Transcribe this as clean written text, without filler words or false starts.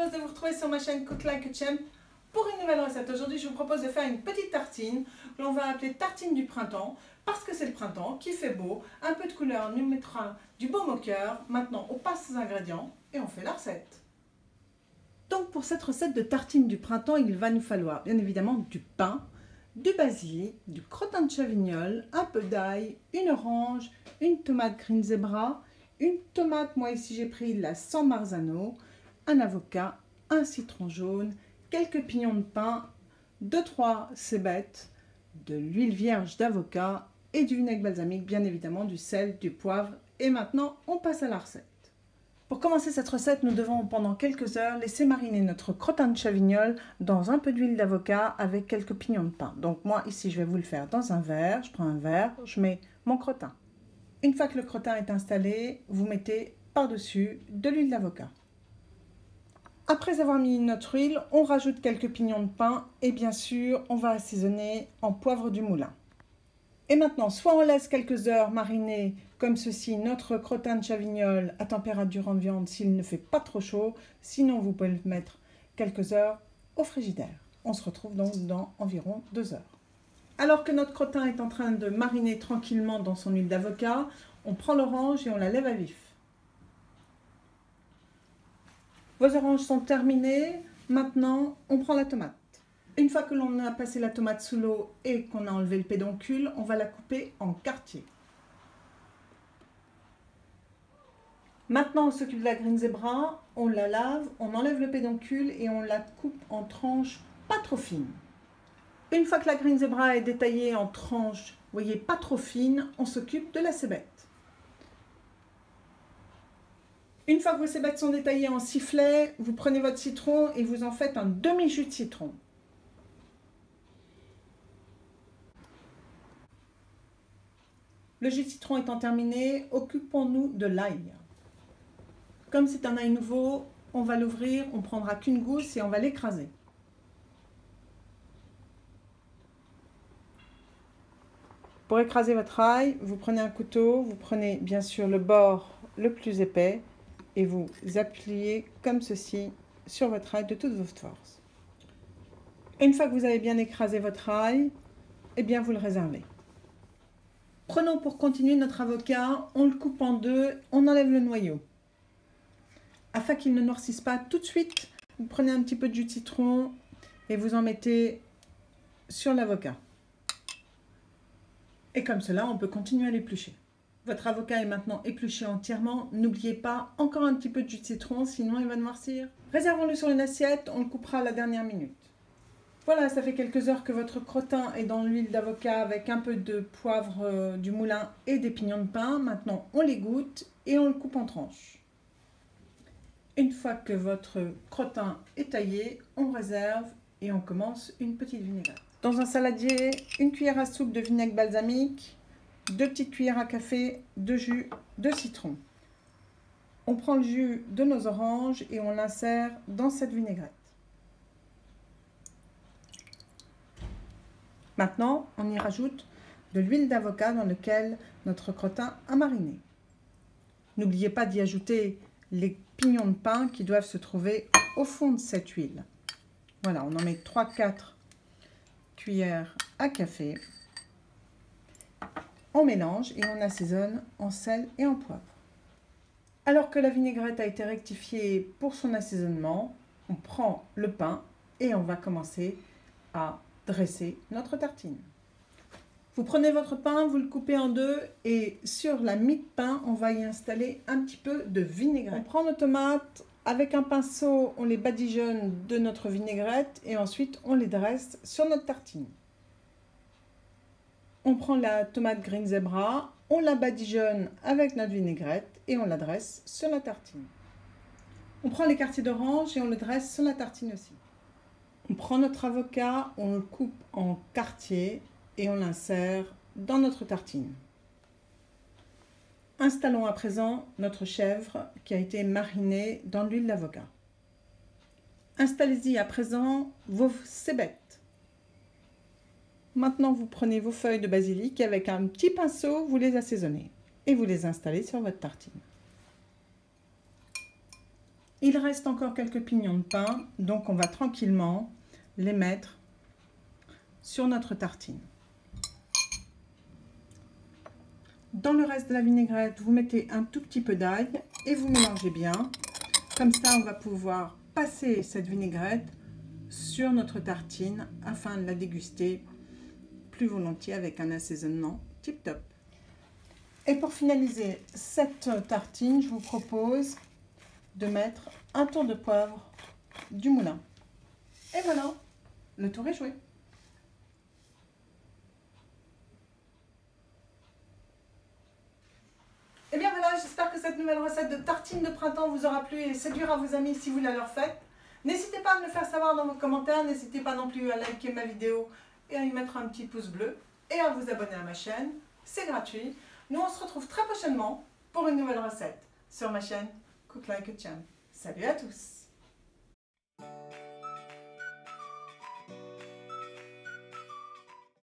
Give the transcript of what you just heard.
heureuse de vous retrouver sur ma chaîne Cook Like a Champ pour une nouvelle recette. Aujourd'hui, je vous propose de faire une petite tartine que l'on va appeler tartine du printemps parce que c'est le printemps, qu'il fait beau, un peu de couleur nous mettra du baume au cœur. Maintenant, on passe aux ingrédients et on fait la recette. Donc pour cette recette de tartine du printemps, il va nous falloir bien évidemment du pain, du basilic, du crottin de chavignol, un peu d'ail, une orange, une tomate green zebra, une tomate, moi ici j'ai pris la San Marzano, un avocat, un citron jaune, quelques pignons de pain, 2-3 cébettes, de l'huile vierge d'avocat et du vinaigre balsamique, bien évidemment du sel, du poivre. Et maintenant, on passe à la recette. Pour commencer cette recette, nous devons pendant quelques heures laisser mariner notre crottin de chavignol dans un peu d'huile d'avocat avec quelques pignons de pain. Donc moi ici je vais vous le faire dans un verre, je prends un verre, je mets mon crottin. Une fois que le crottin est installé, vous mettez par-dessus de l'huile d'avocat. Après avoir mis notre huile, on rajoute quelques pignons de pain et bien sûr on va assaisonner en poivre du moulin. Et maintenant, soit on laisse quelques heures mariner comme ceci notre crottin de chavignol à température ambiante s'il ne fait pas trop chaud. Sinon, vous pouvez le mettre quelques heures au frigidaire. On se retrouve donc dans environ 2 heures. Alors que notre crottin est en train de mariner tranquillement dans son huile d'avocat, on prend l'orange et on la lève à vif. Vos oranges sont terminées. Maintenant, on prend la tomate. Une fois que l'on a passé la tomate sous l'eau et qu'on a enlevé le pédoncule, on va la couper en quartiers. Maintenant, on s'occupe de la green zebra, on la lave, on enlève le pédoncule et on la coupe en tranches pas trop fines. Une fois que la green zebra est détaillée en tranches, vous voyez, pas trop fines, on s'occupe de la cébette. Une fois que vos cébettes sont détaillées en sifflets, vous prenez votre citron et vous en faites un demi-jus de citron. Le jus de citron étant terminé, occupons-nous de l'ail. Comme c'est un ail nouveau, on va l'ouvrir, on ne prendra qu'une gousse et on va l'écraser. Pour écraser votre ail, vous prenez un couteau, vous prenez bien sûr le bord le plus épais et vous appuyez comme ceci sur votre ail de toute votre force. Une fois que vous avez bien écrasé votre ail, eh bien vous le réservez. Prenons pour continuer notre avocat, on le coupe en deux, on enlève le noyau. Afin qu'il ne noircisse pas tout de suite, vous prenez un petit peu de jus de citron et vous en mettez sur l'avocat. Et comme cela, on peut continuer à l'éplucher. Votre avocat est maintenant épluché entièrement. N'oubliez pas, encore un petit peu de jus de citron, sinon il va noircir. Réservons-le sur une assiette, on le coupera à la dernière minute. Voilà, ça fait quelques heures que votre crottin est dans l'huile d'avocat avec un peu de poivre du moulin et des pignons de pain. Maintenant, on l'égoutte et on le coupe en tranches. Une fois que votre crottin est taillé, on réserve et on commence une petite vinaigrette. Dans un saladier, une cuillère à soupe de vinaigre balsamique, 2 petites cuillères à café de jus de citron. On prend le jus de nos oranges et on l'insère dans cette vinaigrette. Maintenant, on y rajoute de l'huile d'avocat dans laquelle notre crottin a mariné. N'oubliez pas d'y ajouter les pignons de pain qui doivent se trouver au fond de cette huile. Voilà, on en met 3-4 cuillères à café. On mélange et on assaisonne en sel et en poivre. Alors que la vinaigrette a été rectifiée pour son assaisonnement, on prend le pain et on va commencer à dresser notre tartine. Vous prenez votre pain, vous le coupez en deux et sur la mie de pain, on va y installer un petit peu de vinaigrette. On prend nos tomates, avec un pinceau, on les badigeonne de notre vinaigrette et ensuite on les dresse sur notre tartine. On prend la tomate green zebra, on la badigeonne avec notre vinaigrette et on la dresse sur la tartine. On prend les quartiers d'orange et on le dresse sur la tartine aussi. On prend notre avocat, on le coupe en quartiers et on l'insère dans notre tartine. Installons à présent notre chèvre qui a été marinée dans l'huile d'avocat. Installez-y à présent vos cébettes. Maintenant, vous prenez vos feuilles de basilic et avec un petit pinceau, vous les assaisonnez et vous les installez sur votre tartine. Il reste encore quelques pignons de pain, donc on va tranquillement les mettre sur notre tartine. Dans le reste de la vinaigrette, vous mettez un tout petit peu d'ail et vous mélangez bien. Comme ça, on va pouvoir passer cette vinaigrette sur notre tartine afin de la déguster plus volontiers avec un assaisonnement tip top. Et pour finaliser cette tartine, je vous propose de mettre un tour de poivre du moulin. Et voilà, le tour est joué. Et bien voilà, j'espère que cette nouvelle recette de tartine de printemps vous aura plu et séduira vos amis si vous la leur faites. N'hésitez pas à me le faire savoir dans vos commentaires, n'hésitez pas non plus à liker ma vidéo et à y mettre un petit pouce bleu et à vous abonner à ma chaîne, c'est gratuit. Nous on se retrouve très prochainement pour une nouvelle recette sur ma chaîne Cook Like a Champ. Salut à tous!